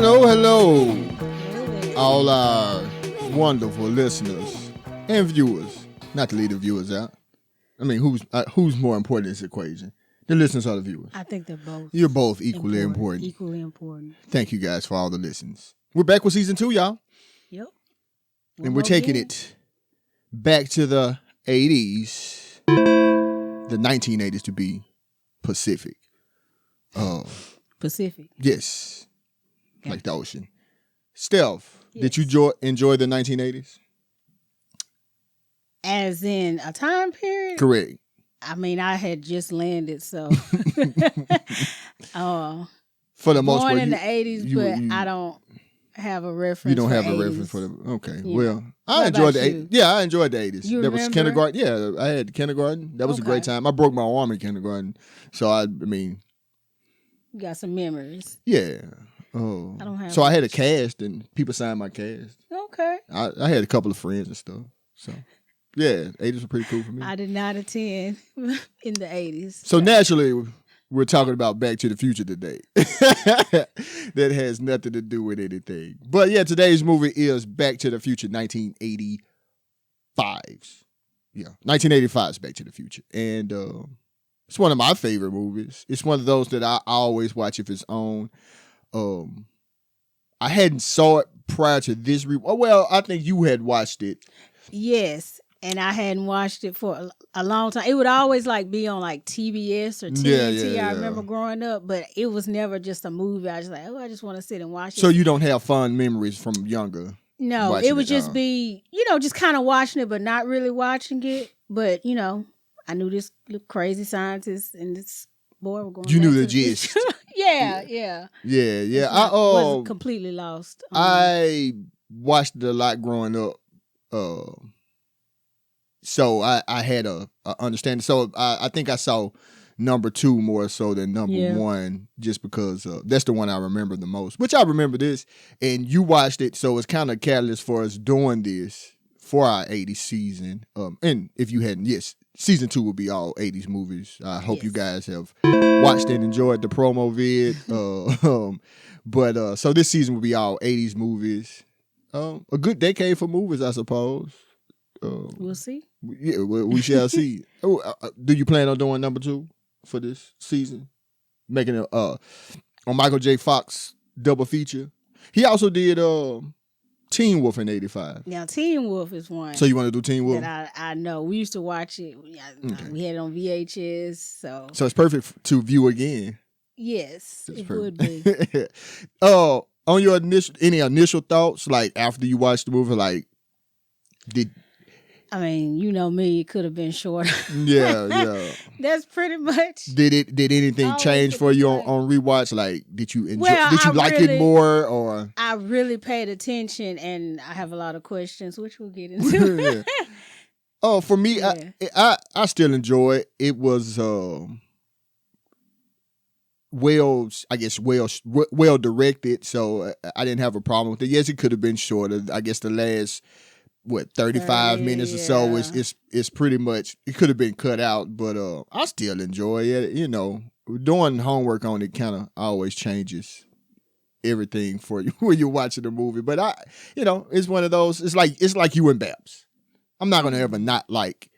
Hello, all our wonderful listeners and viewers. Not to leave the viewers out. I mean, who's more important in this equation? The listeners or the viewers? I think they're both. You're both equally important. Equally important. Thank you guys for all the listens. We're back with season 2, y'all. Yep. And we're taking it back to the 80s, the 1980s to be Pacific. Pacific. Yes. Gotcha. Like the ocean. Steph, Yes. did you enjoy the 1980s? As in a time period? Correct. I mean, I had just landed, so. For the most part. Born in the 80s, but I don't have a reference. You don't for have a 80s. reference for the. Okay. Yeah. Well, I What enjoyed about the you? 80s. Yeah, I enjoyed the 80s. You There was remember? kindergarten. Yeah, I had kindergarten. That was a great Okay. time. I broke my arm in kindergarten. So, I mean, You got some memories. yeah. Oh. I don't have So, I had a much. cast and people signed my cast. Okay. I had a couple of friends and stuff. So, yeah, 80s were pretty cool for me. I did not attend in the 80s. So naturally, we're talking about Back to the Future today. That has nothing to do with anything. But yeah, today's movie is Back to the Future 1985's. Yeah, 1985's Back to the Future. And it's one of my favorite movies. It's one of those that I always watch if it's on. I hadn't saw it prior to this. Well, I think you had watched it. Yes. And I hadn't watched it for a long time. It would always be on TBS or TNT. Yeah. I remember growing up, but it was never just a movie. I was just I just want to sit and watch it. So you don't have fond memories from younger? No, watching it would it, just be, just kind of watching it, but not really watching it. But, I knew this little crazy scientist and this boy were going You back knew to the gist. Yeah. Yeah. I I wasn't completely lost. I watched it a lot growing up. So I had a understanding. So I think I saw number 2 more so than number 1, just because that's the one I remember the most. Which I remember this, and you watched it, so it's kind of catalyst for us doing this for our 80s season. And if you hadn't, yes, season 2 will be all 80s movies. I hope you guys have watched and enjoyed the promo vid. But so this season will be all 80s movies. A good decade for movies, I suppose. We'll see. Yeah, we shall see. Do you plan on doing number 2 for this season? Making it on Michael J. Fox double feature. He also did Teen Wolf in 85. Now, Teen Wolf is one. So you want to do Teen Wolf? That I know. We used to watch it. We had it on VHS. So it's perfect to view again. yes, It's it perfect. would be. On your initial thoughts, like after you watched the movie, I mean, you know me, it could have been shorter. yeah. That's pretty much. Did anything Always change get for the you same. on rewatch? Like, did you enjoy? Well, did you I like really- it more or? I really paid attention, and I have a lot of questions, which we'll get into. Yeah. Oh, for me, Yeah. I still enjoy it. It was well directed, so I didn't have a problem with it. Yes, it could have been shorter. I guess the last 35 30, minutes or so yeah. is pretty much, it could have been cut out, but I still enjoy it. Doing homework on it kind of always changes everything for you when you're watching the movie. But it's one of those. It's like you and Babs. I'm not gonna ever not like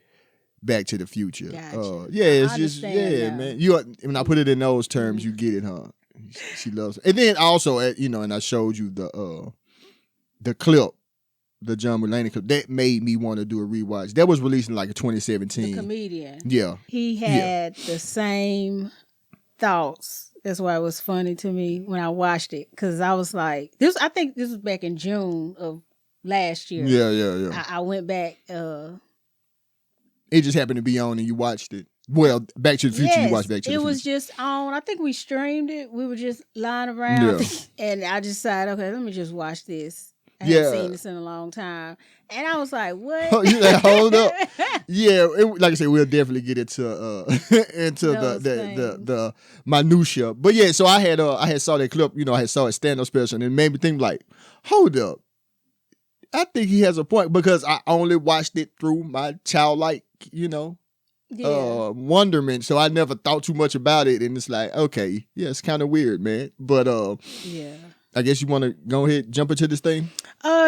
Back to the Future. Gotcha. It's I just understand now. man. When I put it in those terms, you get it, huh? She loves it. And then also, and I showed you the clip, the John Mulaney clip, that made me want to do a rewatch. That was released in 2017. The comedian. Yeah. He had the same thoughts. That's why it was funny to me when I watched it, because I was like, I think this was back in June of last year. Yeah. I went back. It just happened to be on and you watched it. Well, Back to the Future, you watched Back to the Future. It was just on. I think we streamed it. We were just lying around, Yeah. and I decided, okay, let me just watch this. I Yeah. haven't seen this in a long time, and I was like, "What?" You like, hold up. Yeah, like I said, we'll definitely get into Those the minutia. But yeah, so I had saw that clip. I had saw a stand-up special, and it made me think like, hold up. I think he has a point, because I only watched it through my childlike, wonderment. So I never thought too much about it, and it's like, okay, yeah, it's kind of weird, man. But yeah. I guess you want to go ahead, jump into this thing?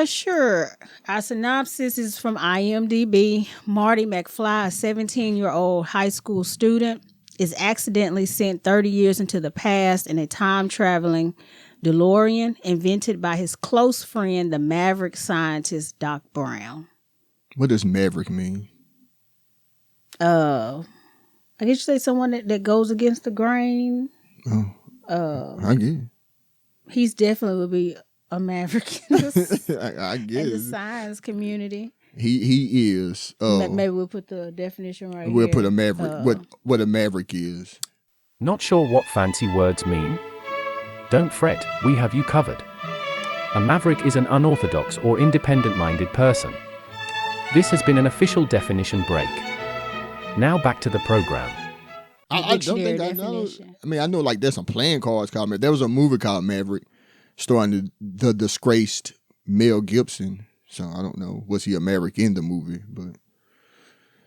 Sure. Our synopsis is from IMDb. Marty McFly, a 17-year-old high school student, is accidentally sent 30 years into the past in a time-traveling DeLorean invented by his close friend, the maverick scientist, Doc Brown. What does maverick mean? I guess you say someone that goes against the grain. I get it. He's definitely would be a maverick in I guess. in the science community. He is. Maybe we'll put the definition right we'll here. Put a maverick. What a maverick is. Not sure what fancy words mean? Don't fret, we have you covered. A maverick is an unorthodox or independent-minded person. This has been an official definition break. Now back to the program. I don't think I know. I mean, I know like there's some playing cards called Maverick. There was a movie called Maverick starring the disgraced Mel Gibson. So I don't know, was he a Maverick in the movie? But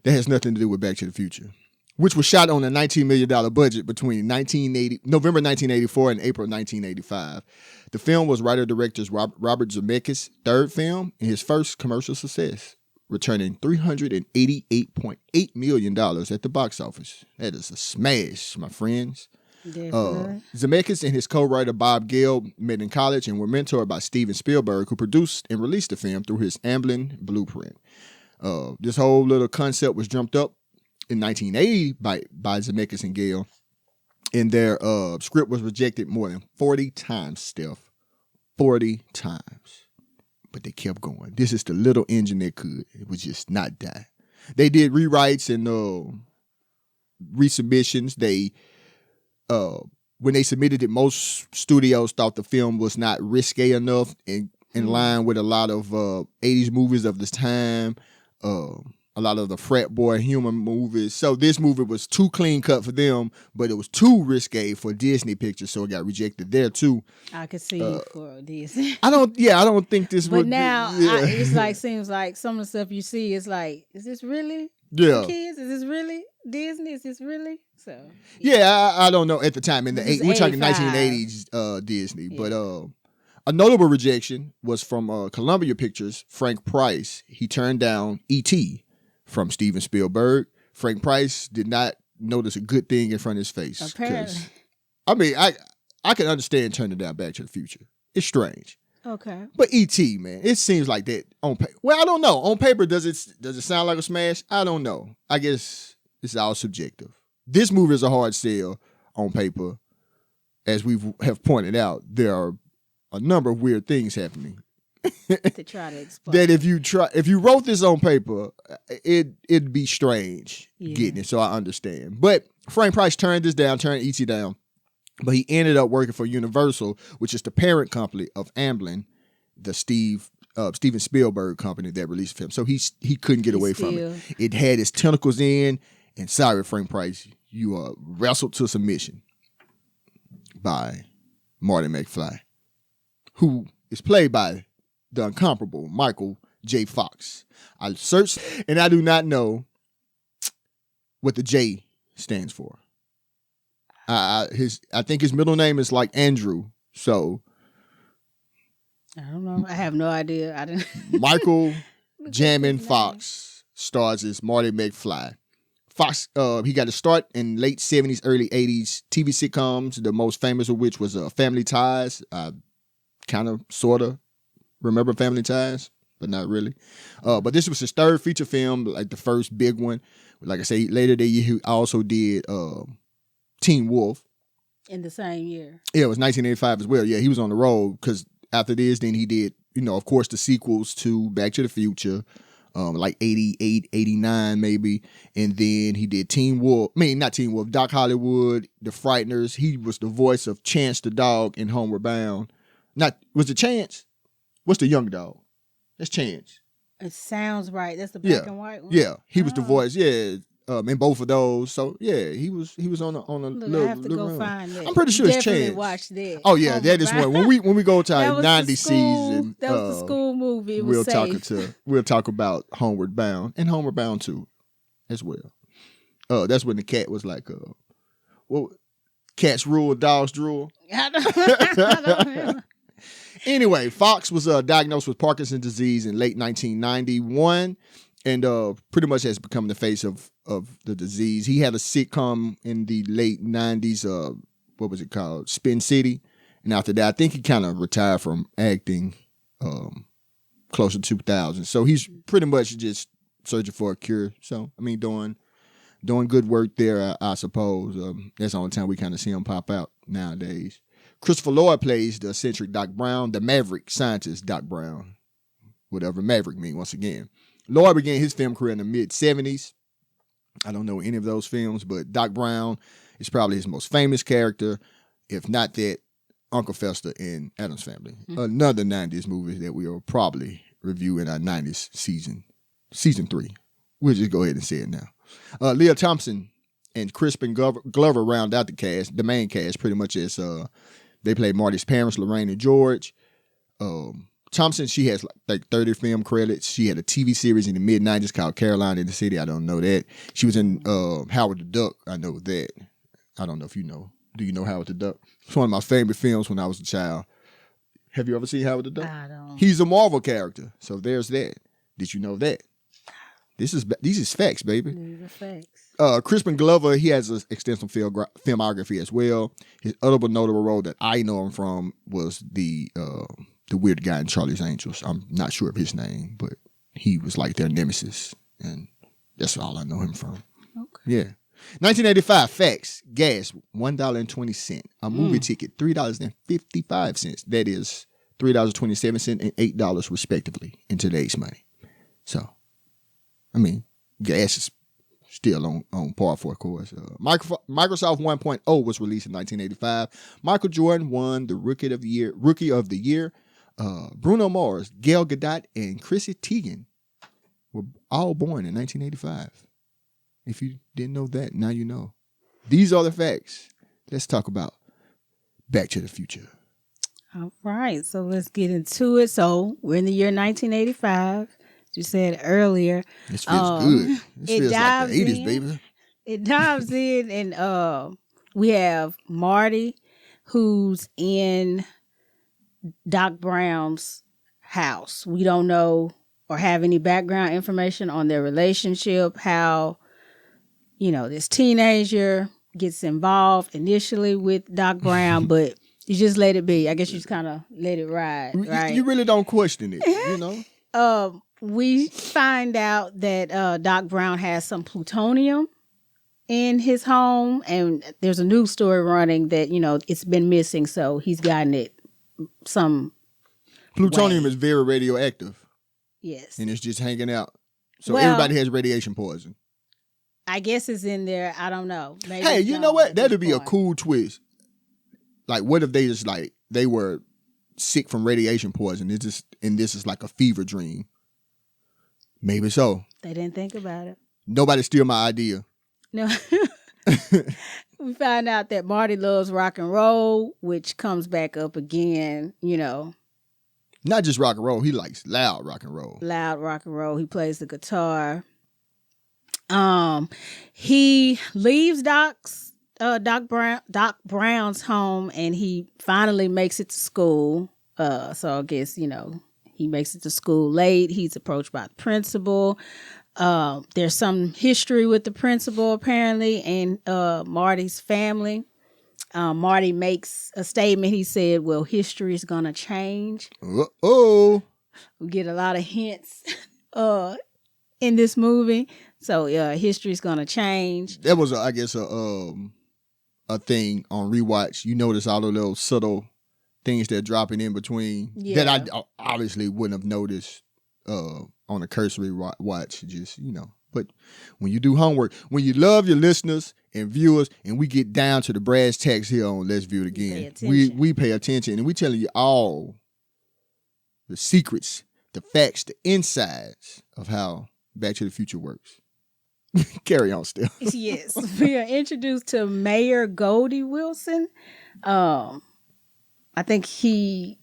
that has nothing to do with Back to the Future, which was shot on a $19 million budget between November 1984 and April 1985. The film was writer-director Robert Zemeckis' third film and his first commercial success, returning $388.8 million at the box office. That is a smash, my friends. Zemeckis and his co-writer Bob Gale met in college and were mentored by Steven Spielberg, who produced and released the film through his Amblin blueprint. This whole little concept was jumped up in 1980 by Zemeckis and Gale, and their script was rejected more than 40 times, Steph. 40 times. But they kept going. This is the little engine that could. It would just not die. They did rewrites and resubmissions. They when they submitted it, most studios thought the film was not risque enough in line with a lot of 80s movies of this time, a lot of the frat boy humor movies. So this movie was too clean cut for them, but it was too risque for Disney Pictures, so it got rejected there too. I could see it for Disney. I don't think this would. But now it's like seems like some of the stuff you see is like, is this really? Yeah. Kids, is this really Disney? Is this really? So yeah, I don't know at the time in the we're talking 1980s Disney, yeah. But a notable rejection was from Columbia Pictures. Frank Price, he turned down E.T. from Steven Spielberg. Frank Price did not notice a good thing in front of his face. Apparently, I mean, I can understand turning down Back to the Future. It's strange. Okay. But E.T., man, it seems like that on paper. Well, I don't know. On paper, does it sound like a smash? I don't know. I guess it's all subjective. This movie is a hard sell on paper. As we have pointed out, there are a number of weird things happening. To try to explain. That if you wrote this on paper, it'd be strange getting it. So I understand. But Frank Price turned E.T. down. But he ended up working for Universal, which is the parent company of Amblin, the Steven Spielberg company that released the film. So he couldn't get away from it. It had his tentacles in, and sorry, Frank Price, you are wrestled to submission by Marty McFly, who is played by the incomparable Michael J. Fox. I searched, and I do not know what the J stands for. I think his middle name is like Andrew. So I don't know. I have no idea. I didn't. Michael Jamin Fox stars as Marty McFly. Fox, he got a start in late 70s, early 80s TV sitcoms, the most famous of which was Family Ties. Kind of, sort of remember Family Ties, but not really. But this was his third feature film, like the first big one. Like I say, later that year, he also did Teen Wolf. In the same year. Yeah, it was 1985 as well. Yeah, he was on the road because after this, then he did, of course, the sequels to Back to the Future, like 88, 89 maybe. And then he did not Teen Wolf, Doc Hollywood, The Frighteners. He was the voice of Chance the dog in Homeward Bound. Was it Chance? What's the young dog? That's Chance. It sounds right. That's the black and white one? Yeah, he was the voice. Yeah. In both of those, so yeah, he was on a little. I have to go find that. I'm pretty sure it's Chance. Watch that. Oh yeah, that is one. When we go to our 90s season, that was the school movie. It was we'll talk about Homeward Bound and Homeward Bound 2 as well. That's when the cat was like, cats rule, dogs drool. I don't know. Anyway, Fox was diagnosed with Parkinson's disease in late 1991 and pretty much has become the face of the disease. He had a sitcom in the late 90s, what was it called? Spin City. And after that, I think he kind of retired from acting close to 2000. So he's pretty much just searching for a cure. So, I mean, doing good work there, I suppose. That's the only time we kind of see him pop out nowadays. Christopher Lloyd plays the eccentric Doc Brown, the maverick scientist Doc Brown, whatever maverick means once again. Lloyd began his film career in the mid-70s. I don't know any of those films, but Doc Brown is probably his most famous character, if not that, Uncle Fester in Addams Family. Another 90s movie that we will probably review in our 90s season 3. We'll just go ahead and say it now. Leah Thompson and Crispin Glover round out the cast, the main cast, pretty much as they played Marty's parents, Lorraine and George. Thompson, she has like 30 film credits. She had a TV series in the mid-90s called Caroline in the City. I don't know that. She was in Howard the Duck. I know that. I don't know if you know. Do you know Howard the Duck? It's one of my favorite films when I was a child. Have you ever seen Howard the Duck? I don't. He's a Marvel character. So there's that. Did you know that? These is facts, baby. These are facts. Crispin Glover, he has an extensive filmography as well. His other notable role that I know him from was the weird guy in Charlie's Angels. I'm not sure of his name, but he was like their nemesis, and that's all I know him from. Okay. Yeah. 1985, facts, gas, $1.20. A movie ticket, $3.55. That is $3.27 and $8 respectively in today's money. So, I mean, gas is still on par for a course. Microsoft 1.0 was released in 1985. Michael Jordan won the Rookie of the Year. Bruno Mars, Gail Gadot, and Chrissy Teigen were all born in 1985. If you didn't know that, now you know. These are the facts. Let's talk about Back to the Future. All right, so let's get into it. So we're in the year 1985. As you said earlier. This feels good. This feels like the 80s, baby. It dives in, and we have Marty, who's in Doc Brown's house. We don't know or have any background information on their relationship, how, this teenager gets involved initially with Doc Brown, but you just let it be. I guess you just kind of let it ride, right? You really don't question it, We find out that Doc Brown has some plutonium in his home, and there's a news story running that, it's been missing, so he's gotten it some plutonium way. Is very radioactive. Yes. And it's just hanging out. So everybody has radiation poison. I guess it's in there. I don't know. Maybe hey, you know what? That'd be a cool twist. Like, what if they just they were sick from radiation poison? And this is like a fever dream. Maybe so. They didn't think about it. Nobody steal my idea. No. We find out that Marty loves rock and roll, which comes back up again, Not just rock and roll. He likes loud rock and roll. Loud rock and roll. He plays the guitar. He leaves Doc Brown's home, and he finally makes it to school. So I guess, he makes it to school late. He's approached by the principal. There's some history with the principal, apparently, and Marty's family. Marty makes a statement. He said, well, history is going to change. Uh-oh. We get a lot of hints in this movie. So, history is going to change. That was, I guess, a thing on rewatch. You notice all of those subtle things that are dropping in between that I obviously wouldn't have noticed on a cursory watch. Just, but when you do homework, when you love your listeners and viewers, and we get down to the brass tacks here on Let's View It Again, we pay attention, and we telling you all the secrets, the facts, the insides of how Back to the Future works. Carry on still. Yes. We are introduced to Mayor Goldie Wilson. I think he,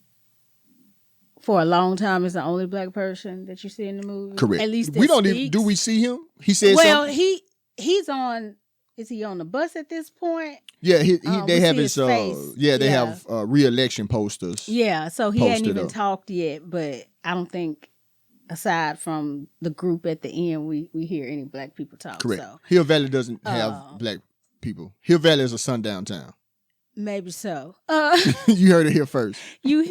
for a long time, is the only black person that you see in the movie. Correct. At least we don't even, do we see him? He said something? He's on Is he on the bus at this point? Yeah, they have his face. they have re-election posters. Yeah, so he hadn't even up. talked yet, but I don't think, aside from the group at the end, we hear any black people talk. Correct. So. Hill Valley doesn't have black people. Hill Valley is a sundown town. Maybe so. You heard it here first. You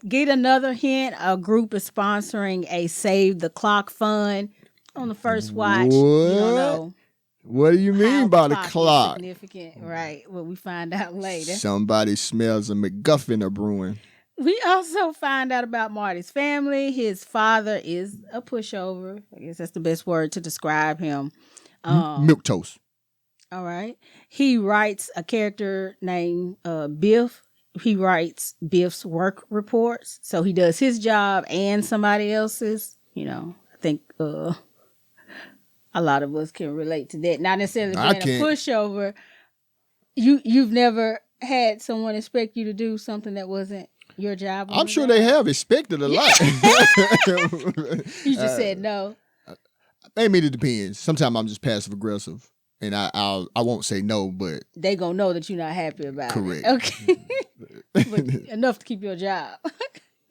get another hint. A group is sponsoring a Save the Clock fund on the first watch. What? You don't know. What do you mean by the clock? Significant, right? Well, we find out later. Somebody smells a MacGuffin a brewing. We also find out about Marty's family. His father is a pushover. I guess that's the best word to describe him. Milquetoast. All right. He writes a character named Biff. He writes Biff's work reports. So he does his job and somebody else's. You know, I think a lot of us can relate to that. Not necessarily being a pushover. You've never had someone expect you to do something that wasn't your job? I'm sure they have expected a lot. You just said no. I mean, it depends. Sometimes I'm just passive aggressive, and I won't say no, but they gonna know that you're not happy about correct. it. Okay, but enough to keep your job.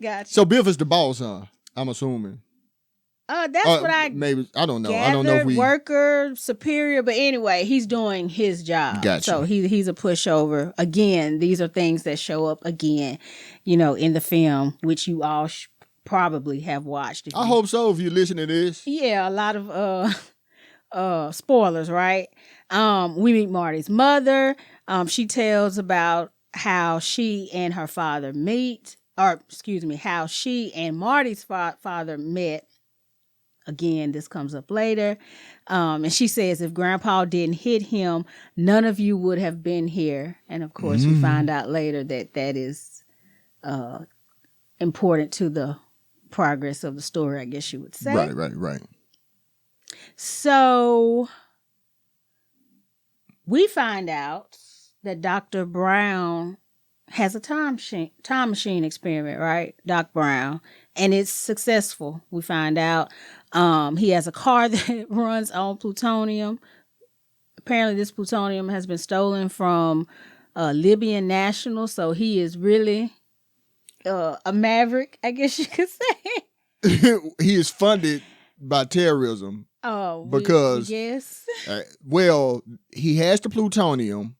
Gotcha. So Biff is the boss, huh? I'm assuming. That's what I maybe. I don't know. Gathered, I don't know if we worker superior, but anyway, he's doing his job. Gotcha. So he's a pushover. Again, these are things that show up again, you know, in the film, which you all probably have watched. I hope so. If you listen to this, yeah, a lot of spoilers, right? We meet Marty's mother. She tells about how she and her father meet, or excuse me, how she and Marty's father met. Again, this comes up later. And she says if Grandpa didn't hit him, none of you would have been here. And of course, we find out later that is important to the progress of the story, I guess you would say. Right. So we find out that Dr. Brown has a time machine experiment, right? Doc Brown. And it's successful. We find out he has a car that runs on plutonium. Apparently this plutonium has been stolen from Libyan nationals. So he is really a maverick, I guess you could say. He is funded by terrorism. Oh, because yes. He has the plutonium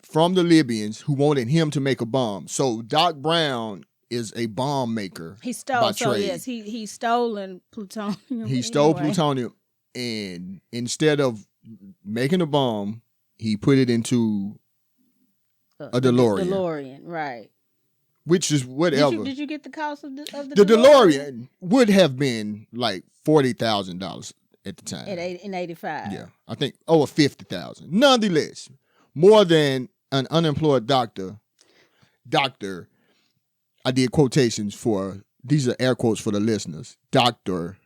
from the Libyans who wanted him to make a bomb. So Doc Brown is a bomb maker. He stole. By so trade. yes, he stolen plutonium. He stole plutonium, and instead of making a bomb, he put it into a DeLorean. DeLorean, right? Which is whatever. Did you get the cost of the DeLorean would have been like $40,000 at the time. In 85. Yeah, I think over 50,000. Nonetheless, more than an unemployed doctor. I did quotations for, these are air quotes for the listeners, doctor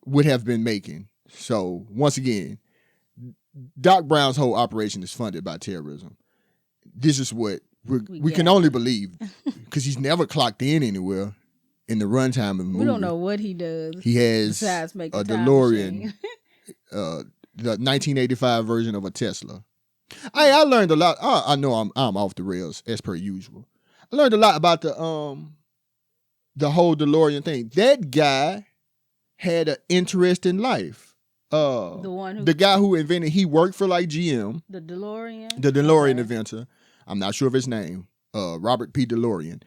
would have been making. So once again, Doc Brown's whole operation is funded by terrorism. This is what we can only believe, because he's never clocked in anywhere in the runtime of the movie. We don't know what he does. He has besides make a DeLorean, the 1985 version of a Tesla. I learned a lot. I know I'm off the rails as per usual. I learned a lot about the whole DeLorean thing. That guy had an interesting life. The guy who invented, he worked for like GM. The DeLorean? The DeLorean inventor. I'm not sure of his name. Robert P. DeLorean.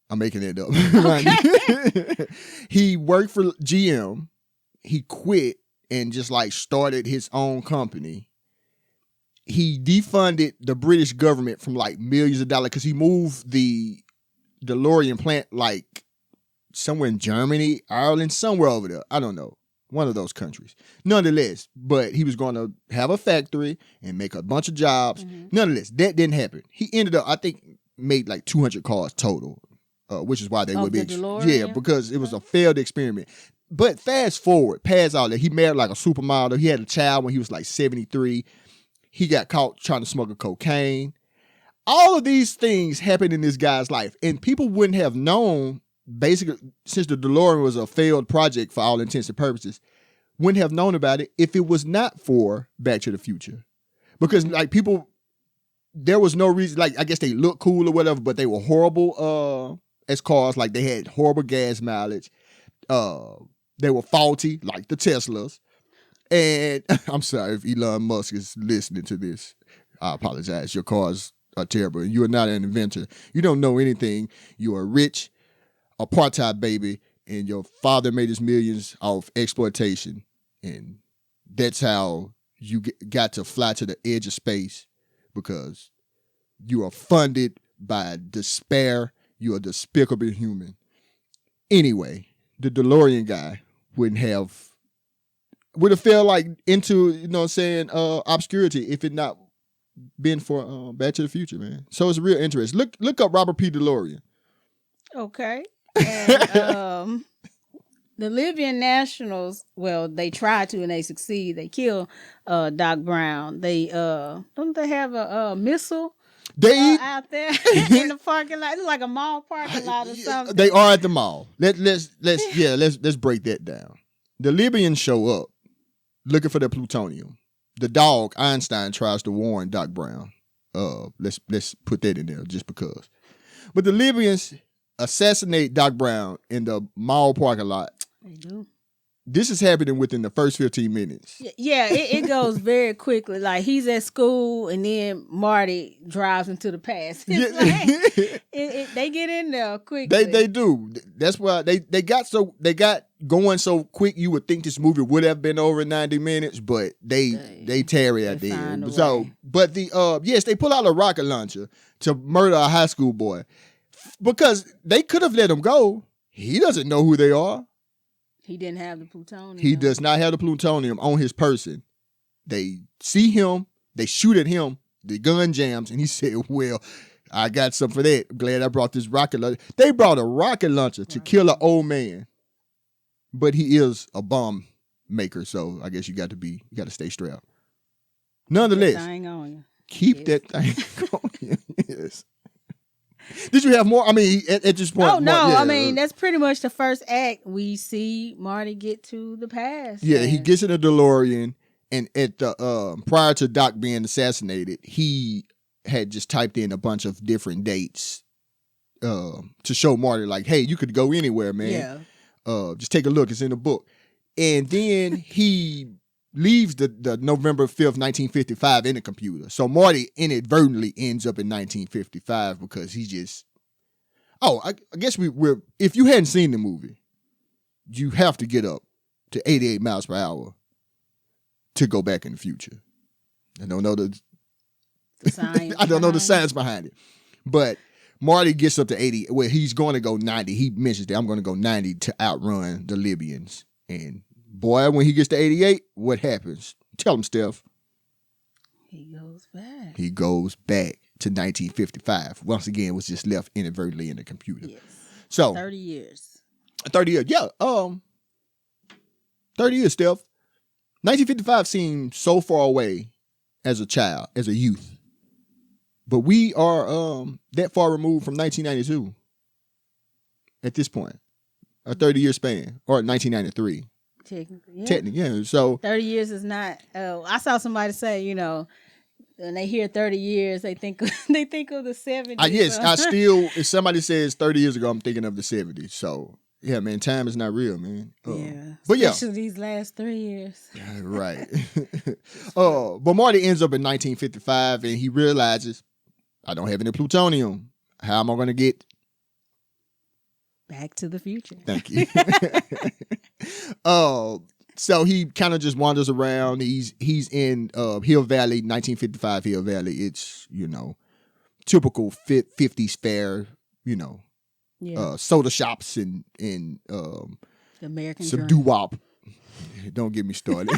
I'm making it up. Okay. He worked for GM. He quit and just like started his own company. He defunded the British government from like millions of dollars because he moved the DeLorean plant like somewhere in Germany, Ireland, somewhere over there. I don't know. One of those countries. Nonetheless, but he was going to have a factory and make a bunch of jobs. Mm-hmm. Nonetheless, that didn't happen. He ended up, I think, made like 200 cars total, which is why they would be. Yeah, because it was a failed experiment. But fast forward, past all that, he married like a supermodel. He had a child when he was like 73. He got caught trying to smuggle cocaine. All of these things happened in this guy's life. And people wouldn't have known, basically, since the DeLorean was a failed project for all intents and purposes, wouldn't have known about it if it was not for Back to the Future. Because like people, there was no reason, like I guess they looked cool or whatever, but they were horrible as cars. Like they had horrible gas mileage. They were faulty, like the Teslas. And I'm sorry if Elon Musk is listening to this. I apologize. Your cars are terrible. You are not an inventor. You don't know anything. You are rich, apartheid baby, and your father made his millions off exploitation. And that's how you got to fly to the edge of space, because you are funded by despair. You are a despicable human. Anyway, the DeLorean guy would have fell like into, you know what I'm saying, obscurity if it not been for Back to the Future, man. So it's real interest. Look up Robert P. DeLorean. Okay. And the Libyan Nationals, well, they try to and they succeed. They kill Doc Brown. They don't they have a missile out there in the parking lot? It's like a mall parking lot or something. They are at the mall. Let's break that down. The Libyans show up looking for their plutonium. The dog Einstein tries to warn Doc Brown. Let's put that in there just because. But the Libyans assassinate Doc Brown in the mall parking lot. They do. This is happening within the first 15 minutes. Yeah, it goes very quickly. Like he's at school and then Marty drives into the past. They get in there quickly. They do. That's why they got going so quick. You would think this movie would have been over in 90 minutes, but they tarry at the end. So, but they pull out a rocket launcher to murder a high school boy because they could have let him go. He doesn't know who they are. He didn't have the plutonium. He does not have the plutonium on his person. They see him, they shoot at him, the gun jams, and he said, well, I got something for that. I'm glad I brought this rocket launcher. They brought a rocket launcher to kill an old man. But he is a bomb maker, so I guess you got to stay strapped. Nonetheless, keep that thing going. Yes. Did you have more? I mean, at this point. Oh, no. I mean, that's pretty much the first act. We see Marty get to the past. Yeah, he gets in a DeLorean, and at the prior to Doc being assassinated, he had just typed in a bunch of different dates to show Marty, like, hey, you could go anywhere, man. Yeah. Just take a look. It's in the book. And then he leaves the November 5th, 1955 in the computer. So Marty inadvertently ends up in 1955 because he just... Oh, I guess we're... If you hadn't seen the movie, you have to get up to 88 miles per hour to go back in the future. I don't know the science behind it. But Marty gets up to 80. Well, he's going to go 90. He mentions that I'm going to go 90 to outrun the Libyans. And boy, when he gets to 88, what happens? Tell him, Steph. He goes back. He goes back to 1955. Once again, was just left inadvertently in the computer. Yes. So 30 years. 30 years. Yeah. 30 years, Steph. 1955 seemed so far away as a child, as a youth. But we are that far removed from 1992 at this point. A 30-year span. Or 1993. Technically, yeah. So 30 years is not. I saw somebody say, you know, when they hear 30 years, they think of the 70s. Yes, I still. If somebody says 30 years ago, I'm thinking of the 70s. So yeah, man, time is not real, man. But especially these last 3 years. Right. But Marty ends up in 1955, and he realizes, I don't have any plutonium. How am I going to get Back to the Future? Thank you. So he kind of just wanders around. He's in Hill Valley, 1955 Hill Valley. It's, you know, typical 50s fare, you know, soda shops and American some doo-wop. Don't get me started.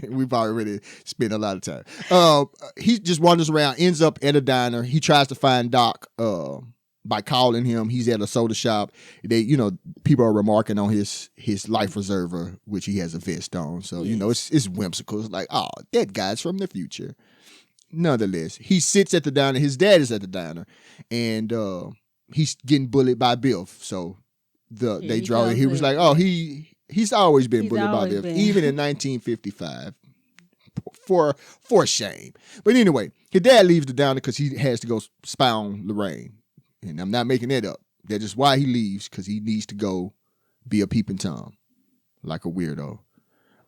We've already spent a lot of time. He just wanders around, ends up at a diner. He tries to find Doc by calling him. He's at a soda shop. They, you know, people are remarking on his life preserver, which he has a vest on. So, you know, it's whimsical. It's like, oh, that guy's from the future. Nonetheless, he sits at the diner. His dad is at the diner, and he's getting bullied by Biff. So they draw it. He was like, oh, he He's always been He's bullied by always them, been. even in 1955. For shame. But anyway, his dad leaves the downer because he has to go spy on Lorraine. And I'm not making that up. That is why he leaves, because he needs to go be a peeping Tom. Like a weirdo.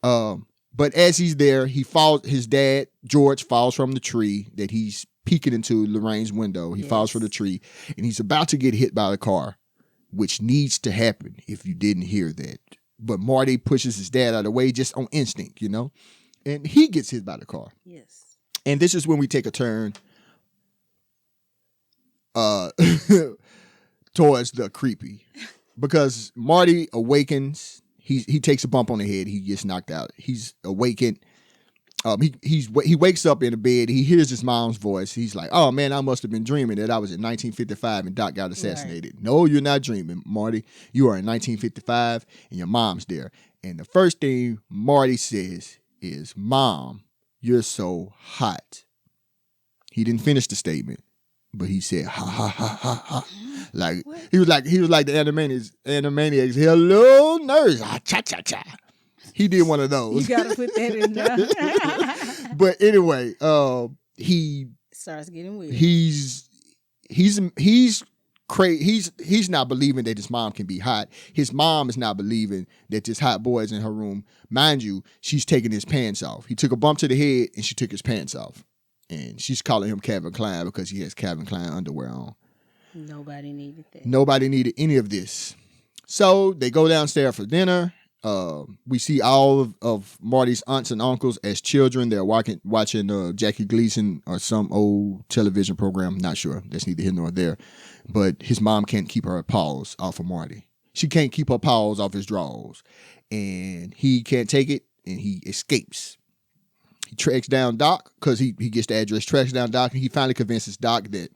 But as he's there, his dad, George, falls from the tree that he's peeking into Lorraine's window. He falls from the tree, and he's about to get hit by the car, which needs to happen if you didn't hear that. But Marty pushes his dad out of the way just on instinct, and he gets hit by the car. Yes. And this is when we take a turn towards the creepy. Because Marty awakens. He takes a bump on the head. He gets knocked out. He's awakened. He wakes up in the bed. He hears his mom's voice. He's like, oh, man, I must have been dreaming that I was in 1955 and Doc got assassinated. Right. No, you're not dreaming, Marty. You are in 1955 and your mom's there. And the first thing Marty says is, Mom, you're so hot. He didn't finish the statement, but he said, ha, ha, ha, ha, ha. Like, he was like the Animaniacs. Hello, nurse. Ah, cha, cha, cha. He did one of those. You got to put that in there. But anyway, he starts getting weird. He's crazy. He's not believing that his mom can be hot. His mom is not believing that this hot boy is in her room. Mind you, she's taking his pants off. He took a bump to the head and she took his pants off. And she's calling him Calvin Klein because he has Calvin Klein underwear on. Nobody needed that. Nobody needed any of this. So they go downstairs for dinner. We see all of Marty's aunts and uncles as children. They're watching Jackie Gleason or some old television program. Not sure. That's neither here nor there. But his mom can't keep her paws off of Marty. She can't keep her paws off his drawers. And he can't take it, and he escapes. He tracks down Doc because he gets the address, tracks down Doc, and he finally convinces Doc that,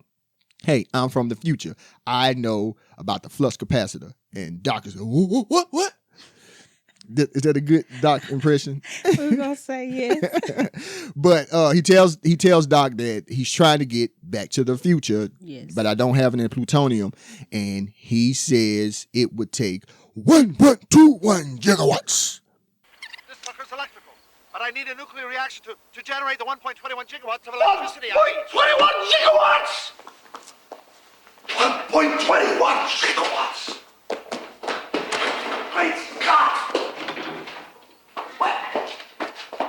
hey, I'm from the future. I know about the flux capacitor. And Doc is like, what? Is that a good Doc impression? We're gonna say yes. But he tells Doc that he's trying to get back to the future, yes, but I don't have any plutonium. And he says it would take 1.21 gigawatts. This sucker's electrical, but I need a nuclear reaction to generate the 1.21 gigawatts of electricity. 1.21 gigawatts! 1.21 gigawatts! Great Scott!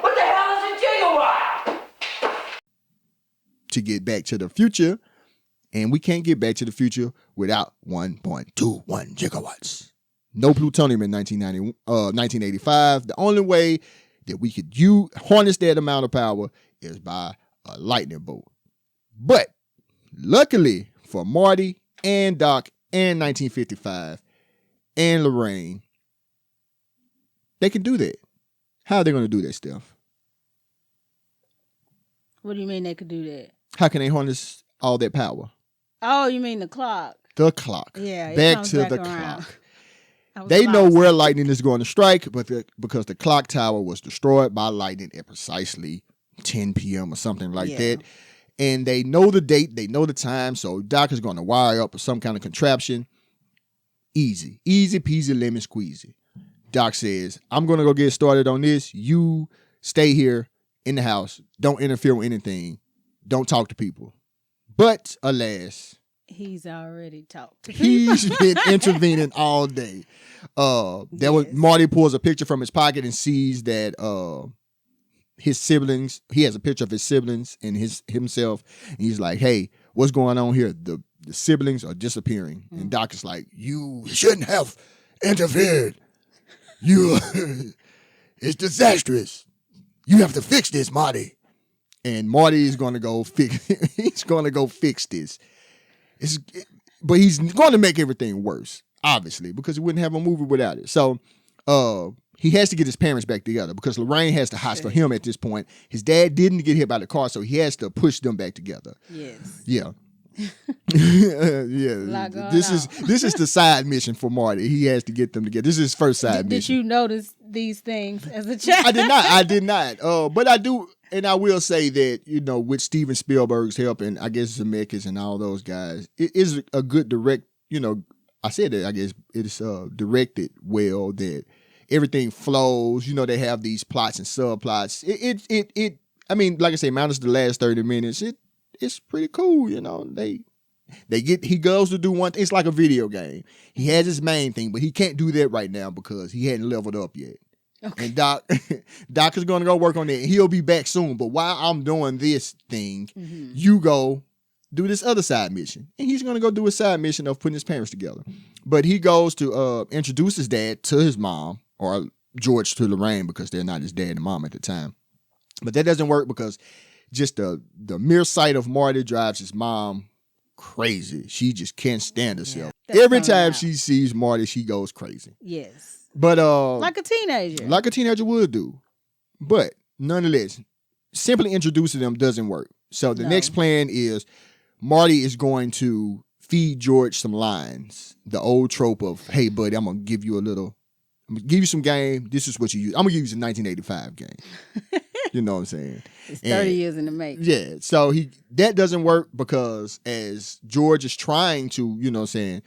What the hell is a gigawatt? To get back to the future, and we can't get back to the future without 1.21 gigawatts. No plutonium in 1985. The only way that we could harness that amount of power is by a lightning bolt. But luckily for Marty and Doc and 1955 and Lorraine, they can do that. How are they going to do that, Steph? What do you mean they could do that? How can they harness all that power? Oh, you mean the clock? The clock. Yeah. Back to the clock. They know where lightning is going to strike, but because the clock tower was destroyed by lightning at precisely 10 p.m. or something like that. And they know the date, they know the time, so Doc is going to wire up some kind of contraption. Easy peasy lemon squeezy. Doc says, I'm going to go get started on this. You stay here in the house. Don't interfere with anything. Don't talk to people. But alas, he's already talked to people. He's been intervening all day. Marty pulls a picture from his pocket and sees that his siblings, he has a picture of his siblings and himself. And he's like, hey, what's going on here? The siblings are disappearing. And Doc is like, you shouldn't have interfered. It's disastrous. You have to fix this, Marty. And Marty is going to go fix. He's going to go fix this. But he's going to make everything worse, obviously, because he wouldn't have a movie without it. So, he has to get his parents back together because Lorraine has to hide for him at this point. His dad didn't get hit by the car, so he has to push them back together. Yes. Yeah. Yeah. This is the side mission for Marty. He has to get them together. This is his first side mission. Did you notice these things as a child? I did not. But I do, and I will say that, with Steven Spielberg's help and I guess Zemeckis and all those guys, it is a good I said that I guess it's directed well that everything flows. You know, they have these plots and subplots. It I mean, like I say, minus the last 30 minutes, it's pretty cool, you know. He goes to do one thing. It's like a video game. He has his main thing, but he can't do that right now because he hadn't leveled up yet. Okay. And Doc is going to go work on that. He'll be back soon. But while I'm doing this thing, you go do this other side mission. And he's going to go do a side mission of putting his parents together. But he goes to introduce his dad to his mom, or George to Lorraine, because they're not his dad and mom at the time. But that doesn't work because just the mere sight of Marty drives his mom crazy. She just can't stand herself. Yeah, every time she sees Marty, she goes crazy. Yes. But like a teenager. Like a teenager would do. But nonetheless, simply introducing them doesn't work. So the next plan is Marty is going to feed George some lines. The old trope of, hey, buddy, I'm going to give you some game. This is what you use. I'm going to use a 1985 game. You know what I'm saying? It's 30 years in the making. Yeah. So that doesn't work because as George is trying to, you know what I'm saying,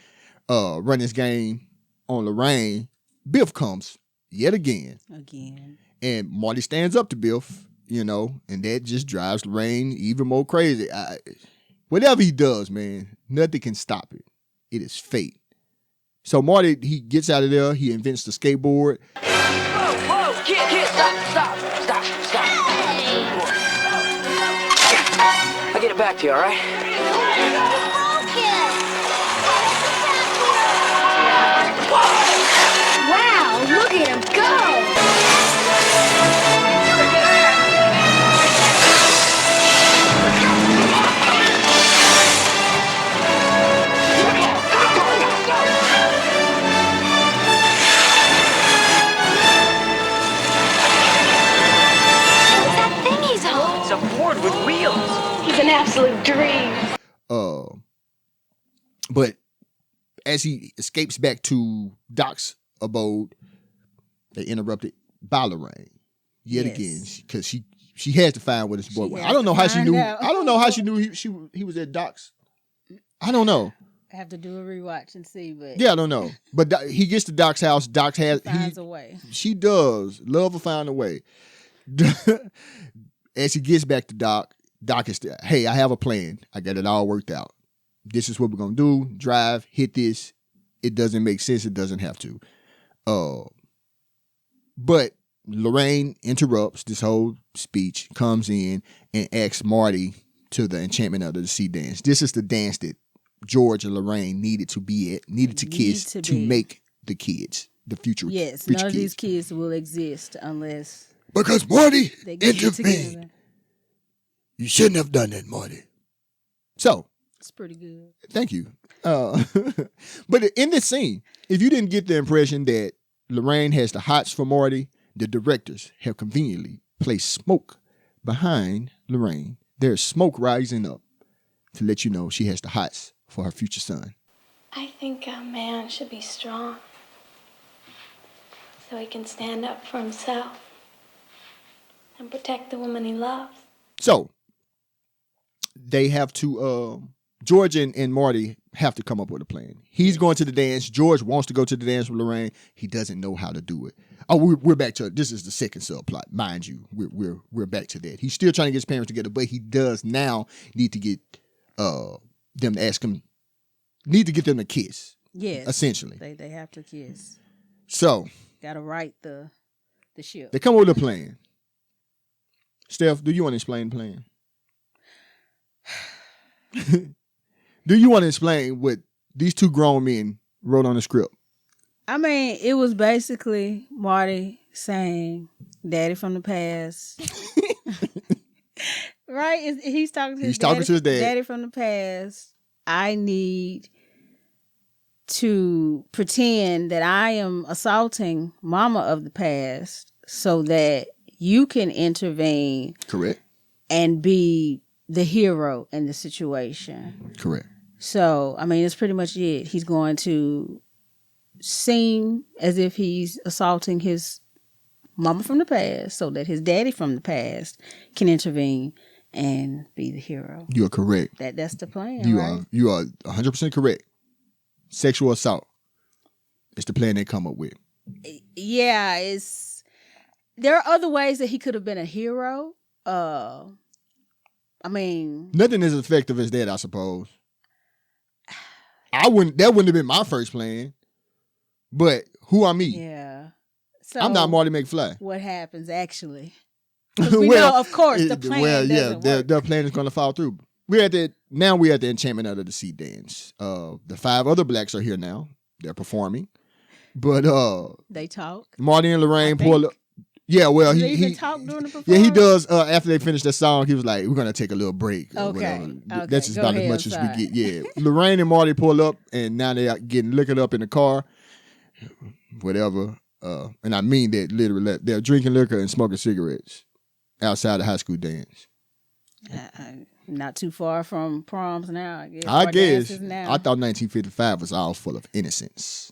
run his game on Lorraine, Biff comes yet again. And Marty stands up to Biff, you know, and that just drives Lorraine even more crazy. Whatever he does, man, nothing can stop it. It is fate. So Marty, he gets out of there. He invents the skateboard. Whoa, kid, stop. I'll get it back to you, all right? Wow, look at him go! It's a board with wheels. He's an absolute dream. But as he escapes back to Doc's abode, they interrupted by Lorraine yet again because she has to find what his boy was. I don't know how she knew. I don't know how she knew he was at Doc's. I don't know. I have to do a rewatch and see, but yeah, I don't know. But he gets to Doc's house. Doc finds a way. She does. Love will find a way. As he gets back to Doc is there. Hey, I have a plan. I got it all worked out. This is what we're gonna do. Drive, hit this. It doesn't make sense. It doesn't have to. But Lorraine interrupts this whole speech, comes in and asks Marty to the enchantment of the sea dance. This is the dance that George and Lorraine needed to kiss to make the kids, the future. Yes, future none of kids. these kids will exist unless because Marty they get intervened. together. You shouldn't have done that, Marty. So it's pretty good. Thank you. But in this scene, if you didn't get the impression that Lorraine has the hots for Marty, the directors have conveniently placed smoke behind Lorraine. There's smoke rising up to let you know she has the hots for her future son. I think a man should be strong so he can stand up for himself and protect the woman he loves. So they have to George and Marty have to come up with a plan. He's going to the dance. George wants to go to the dance with Lorraine. He doesn't know how to do it. Oh, we're back to this is the second subplot, mind you. We're back to that. He's still trying to get his parents together, but he does now need to get them to ask him. Need to get them to kiss. Yes, essentially they have to kiss. So gotta right the ship. They come up with a plan. Steph, do you want to explain the plan? Do you want to explain what these two grown men wrote on the script? I mean, it was basically Marty saying, "Daddy from the past." Right? He's talking to his dad. Daddy from the past. I need to pretend that I am assaulting mama of the past so that you can intervene. Correct. And be the hero in the situation. Correct. So, I mean, it's pretty much it. He's going to seem as if he's assaulting his mama from the past so that his daddy from the past can intervene and be the hero. You are correct. That's the plan, You are 100% correct. Sexual assault is the plan they come up with. yeah, there are other ways that he could have been a hero. I mean, nothing as effective as that, I suppose. That wouldn't have been my first plan. But who am I? Yeah. So I'm not Marty McFly. What happens actually? We know, of course, the plan doesn't work. The plan is going to fall through. We're at the Enchantment Under the Sea dance. The 5 other blacks are here now. They're performing. But they talk. Marty and Lorraine pull up. Yeah, well, he talk during the performance. Yeah, he does. After they finish the song, he was like, "We're gonna take a little break." Okay. That's just about as much as we get. Yeah, Lorraine and Marty pull up, and now they're getting liquored up in the car. Whatever. And I mean that literally. They're drinking liquor and smoking cigarettes outside the high school dance. Not too far from proms now, I guess. I guess. I thought 1955 was all full of innocence.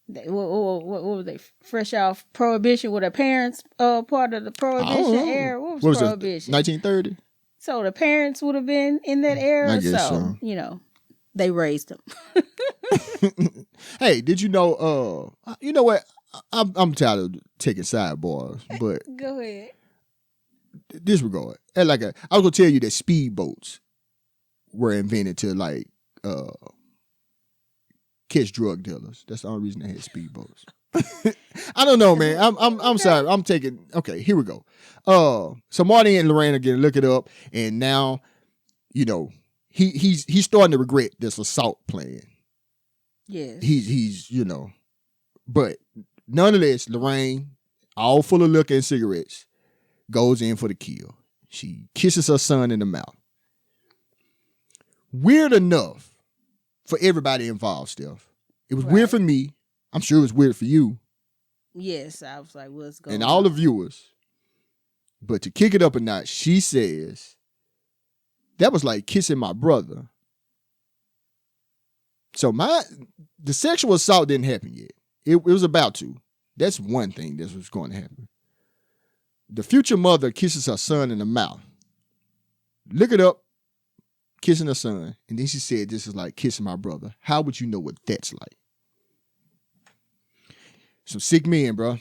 What was they? Fresh off Prohibition? Were their parents part of the Prohibition era? What was Prohibition? 1930. So the parents would have been in that era. I guess so. They raised them. Hey, did you know? You know what? I'm tired of taking sidebars, but go ahead. Disregard. I was gonna tell you that speedboats were invented to catch drug dealers. That's the only reason they had speedboats. I don't know, man. I'm sorry. I'm taking. Okay, here we go. So Marty and Lorraine are getting look it up, and now, he's starting to regret this assault plan. Yes. He's but nonetheless, Lorraine, all full of liquor and cigarettes, goes in for the kill. She kisses her son in the mouth. Weird enough for everybody involved, Steph. It was weird for me. I'm sure it was weird for you. Yes, I was like, what's going on? And all the viewers. But to kick it up a notch, she says, that was like kissing my brother. So the sexual assault didn't happen yet. It was about to. That's one thing that was going to happen. The future mother kisses her son in the mouth. Look it up. Kissing her son. And then she said, this is like kissing my brother. How would you know what that's like? Some sick men, bro.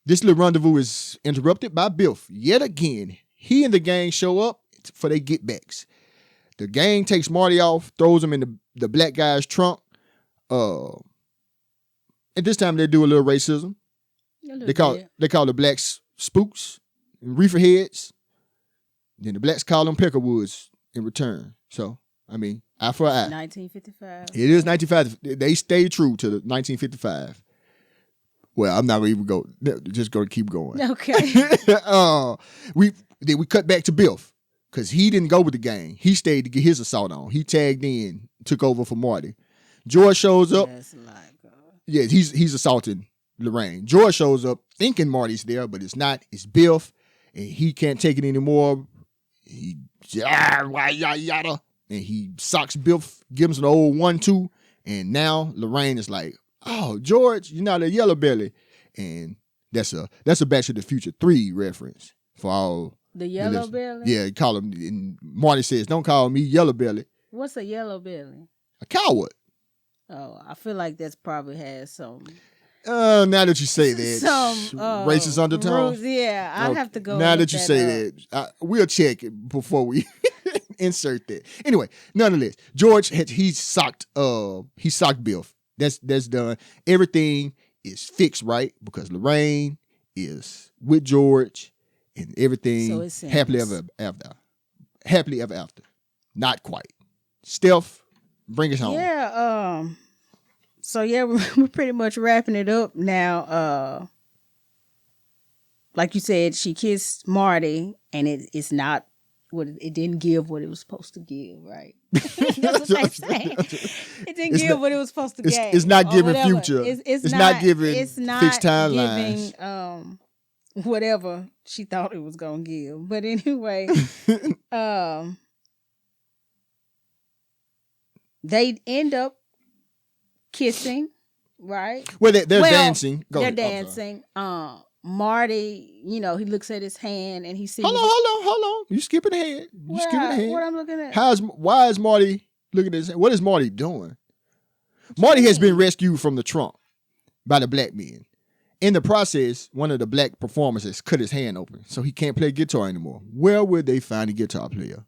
This little rendezvous is interrupted by Biff. Yet again, he and the gang show up for their get-backs. The gang takes Marty off, throws him in the black guy's trunk. At this time, they do a little racism. They call the blacks spooks and reefer heads. Then the blacks call them peckerwoods in return. So, I mean, eye for eye. 1955. It is 1955. They stay true to the 1955. Well, I'm not even just going to keep going. Okay. We cut back to Biff because he didn't go with the gang. He stayed to get his assault on. He tagged in, took over for Marty. George shows up. Yeah, he's assaulting Lorraine. George shows up thinking Marty's there, but it's not. It's Biff, and he can't take it anymore. And he socks Biff, gives him an old 1-2, and now Lorraine is like, "Oh, George, you're not a yellow belly," and that's a Back to the Future 3 reference for all the yellow belly. Yeah, call him. And Marty says, "Don't call me yellow belly." What's a yellow belly? A coward. Oh, I feel like that's probably has some. Now that you say that, some racist undertones. Yeah, I'd have to go. Now that you say that, we'll check it before we insert that. Anyway, nonetheless, George he socked Biff. That's done. Everything is fixed, right? Because Lorraine is with George, and everything happily ever after. Happily ever after. Not quite. Steph, bring us home. Yeah. So yeah, we're pretty much wrapping it up now. Like you said, she kissed Marty, and it's not what it didn't give what it was supposed to give, right? That's what they say. It didn't give what it was supposed to give. It's not giving future. It's not giving fixed timelines. Whatever she thought it was gonna give. But anyway, they end up kissing, right? Well, they're dancing. They're dancing. Marty, he looks at his hand and he sees. Hold on. You skipping ahead. What I'm looking at? Why is Marty looking at his hand? What is Marty doing? Marty has been rescued from the trunk by the black men. In the process, one of the black performers has cut his hand open, so he can't play guitar anymore. Where would they find a guitar player?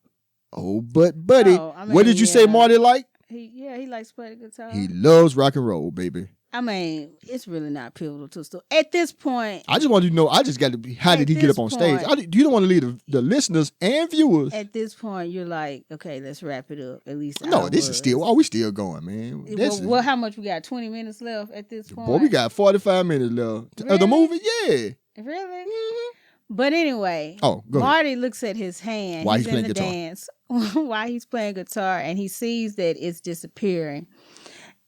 Oh, but buddy, what did you say Marty like? He likes playing guitar. He loves rock and roll, baby. I mean, it's really not pivotal to the story. At this point... I just want you to know, I just got to be, how did he get up on stage? You don't want to leave the listeners and viewers. At this point, you're like, okay, let's wrap it up. At least no, this is still, we still going, man. Well, how much we got? 20 minutes left at this point? Boy, we got 45 minutes left. Really? The movie, yeah. Really? Mm-hmm. But anyway, Marty looks at his hand. While he's playing in the guitar. dance. While he's playing guitar, and he sees that it's disappearing.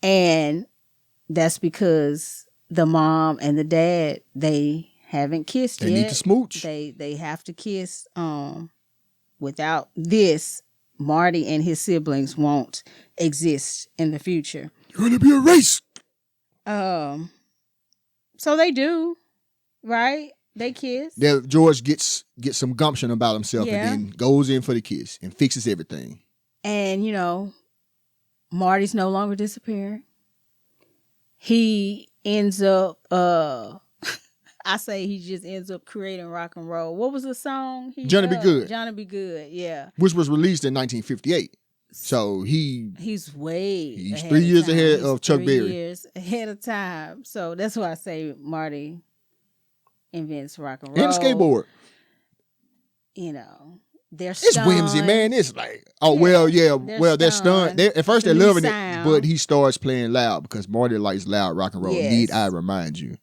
And that's because the mom and the dad, they haven't kissed yet. They need to smooch. They have to kiss. Without this, Marty and his siblings won't exist in the future. You're gonna be erased. So they do, right? They kiss. George gets some gumption about himself and then goes in for the kiss and fixes everything. And, Marty's no longer disappearing. He ends up, I say he just ends up creating rock and roll. What was the song? Johnny Be Good. Johnny Be Good, yeah. Which was released in 1958. So he's 3 years ahead of Chuck Berry. 3 years ahead of time. So that's why I say Marty invents rock and roll. And a skateboard. They're stunned. It's whimsy, man. It's like, they're stunned. At first they're loving it, but he starts playing loud because Marty likes loud rock and roll. Yes. Need I remind you?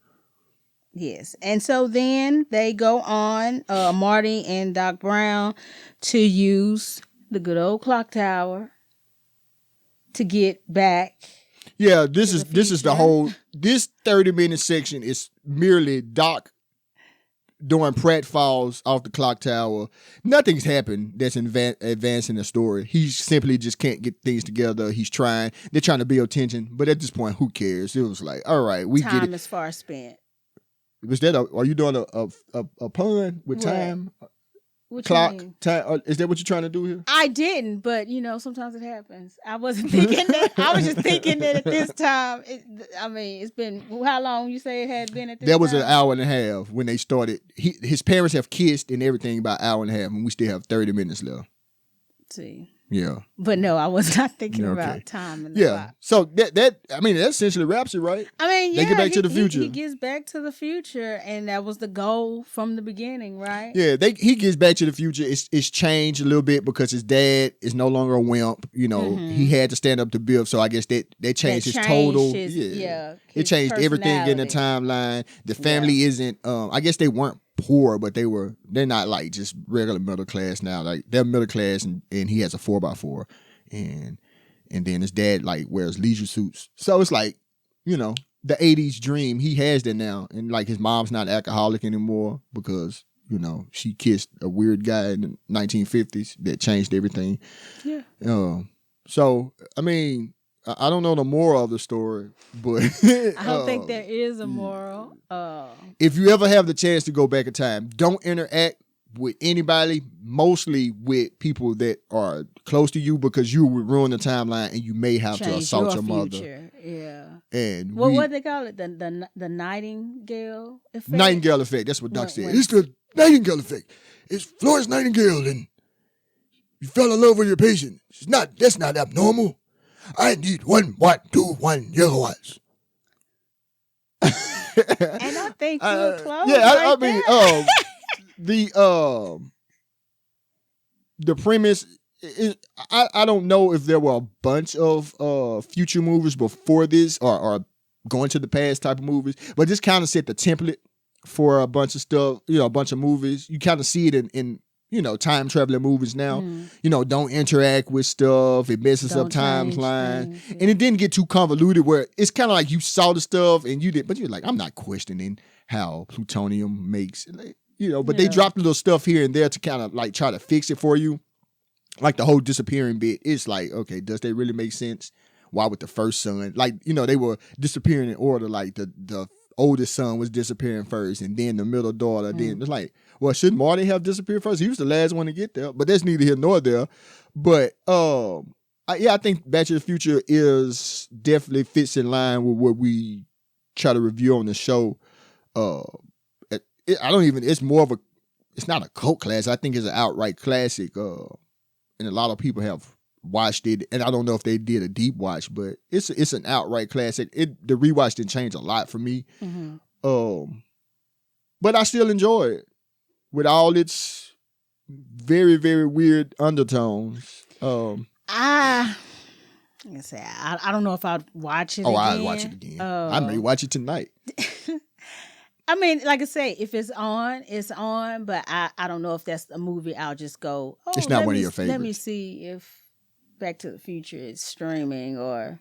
Yes. And so then they go on, Marty and Doc Brown, to use the good old clock tower to get back. Yeah, this is the whole, this 30-minute section is merely Doc doing pratfalls off the clock tower. Nothing's happened that's advancing the story. He simply just can't get things together. He's trying. They're trying to build tension, but at this point, who cares? It was like, all right, we get it. Time is far spent. Was that are you doing a pun with time? What clock you mean? time? Is that what you're trying to do here? I didn't, but sometimes it happens. I wasn't thinking that. I was just thinking that at this time. It's been how long you say it had been at this time? That was an hour and a half when they started. His parents have kissed and everything about an hour and a half, and we still have 30 minutes left. See. Yeah. But no, I was not thinking about time and the clock. So that essentially wraps it, right? They get back to the future. He gets back to the future, and that was the goal from the beginning, right? Yeah, he gets back to the future. It's changed a little bit because his dad is no longer a wimp. He had to stand up to Biff, so I guess that changed his total. It changed everything in the timeline. The family isn't. I guess they weren't poor, but they're not like just regular middle class now. Like they're middle class, and he has a 4x4, and then his dad like wears leisure suits. So it's like, the 80s dream, he has that now. And like his mom's not alcoholic anymore because, she kissed a weird guy in the 1950s that changed everything. Yeah. So I don't know the moral of the story, but I don't think there is a moral. If you ever have the chance to go back in time, don't interact with anybody, mostly with people that are close to you, because you will ruin the timeline and you may have to assault your mother. Yeah. And what they call it? The Nightingale effect? Nightingale effect. That's what Doc said. It's the Nightingale effect. It's Florence Nightingale, and you fell in love with your patient. That's not abnormal. I need 1.21 gigawatts. And I think you're close. The premise is, I don't know if there were a bunch of future movies before this or going to the past type of movies, but this kind of set the template for a bunch of stuff, a bunch of movies. You kind of see it in time traveling movies now. Don't interact with stuff. It messes up timelines. And it didn't get too convoluted where it's kind of like you saw the stuff and you did, but you're like, I'm not questioning how plutonium makes, but they dropped a little stuff here and there to kind of like try to fix it for you. Like the whole disappearing bit. It's like, okay, does that really make sense? Why with the first son? Like, they were disappearing in order. Like the oldest son was disappearing first and then the middle daughter. Then it's like, well, shouldn't Marty have disappeared first? He was the last one to get there, but that's neither here nor there. But I think Back to the Future is definitely fits in line with what we try to review on the show. I don't even. It's more of a. It's not a cult classic. I think it's an outright classic. And a lot of people have watched it, and I don't know if they did a deep watch, but it's an outright classic. The rewatch didn't change a lot for me. But I still enjoy it with all its very, very weird undertones. I don't know if I'd watch it again. I'd watch it again. I may watch it tonight. I mean, like I say, if it's on, it's on. But I don't know if that's a movie I'll just go, it's not one of your favorites. Let me see if Back to the Future is streaming, or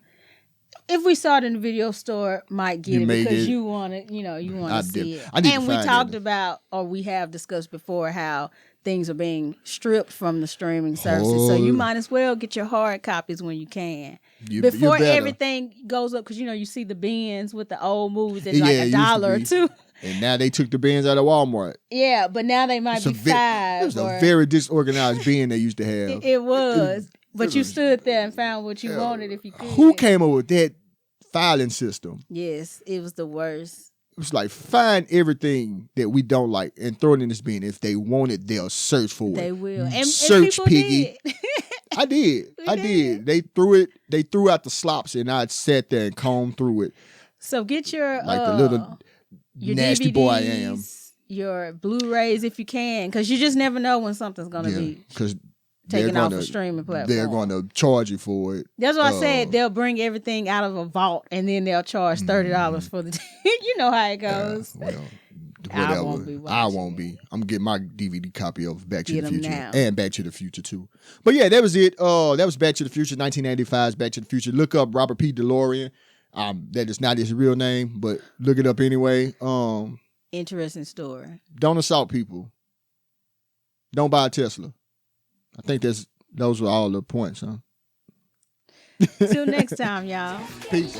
if we saw it in the video store, might get it because you want to, you want to see it. And we talked about, or we have discussed before, how things are being stripped from the streaming services. So you might as well get your hard copies when you can. Before everything goes up, because you see the bins with the old movies at like $1 or $2. And now they took the bins out of Walmart. Yeah, but now they might be $5. It was a very disorganized bin they used to have. It was. But you stood there and found what you wanted if you could. Who came up with that filing system? Yes, it was the worst. It was like, find everything that we don't like and throw it in this bin. If they want it, they'll search for it. They will. And search, and piggy. Did. I did. They threw out the slops, and I sat there and combed through it. So get your the little your nasty DVDs, boy I am. Your Blu-rays if you can, because you just never know when something's gonna be taken off a streaming platform. They're going to charge you for it. That's why I said they'll bring everything out of a vault and then they'll charge $30 for the. You know how it goes. Whatever. I won't be. I'm getting my DVD copy of Back to the Future now. and Back to the Future too. But yeah, that was it. That was Back to the Future, 1995's Back to the Future. Look up Robert P. DeLorean. That is not his real name, but look it up anyway. Interesting story. Don't assault people. Don't buy a Tesla. I think those were all the points, huh? Till next time, y'all. Peace.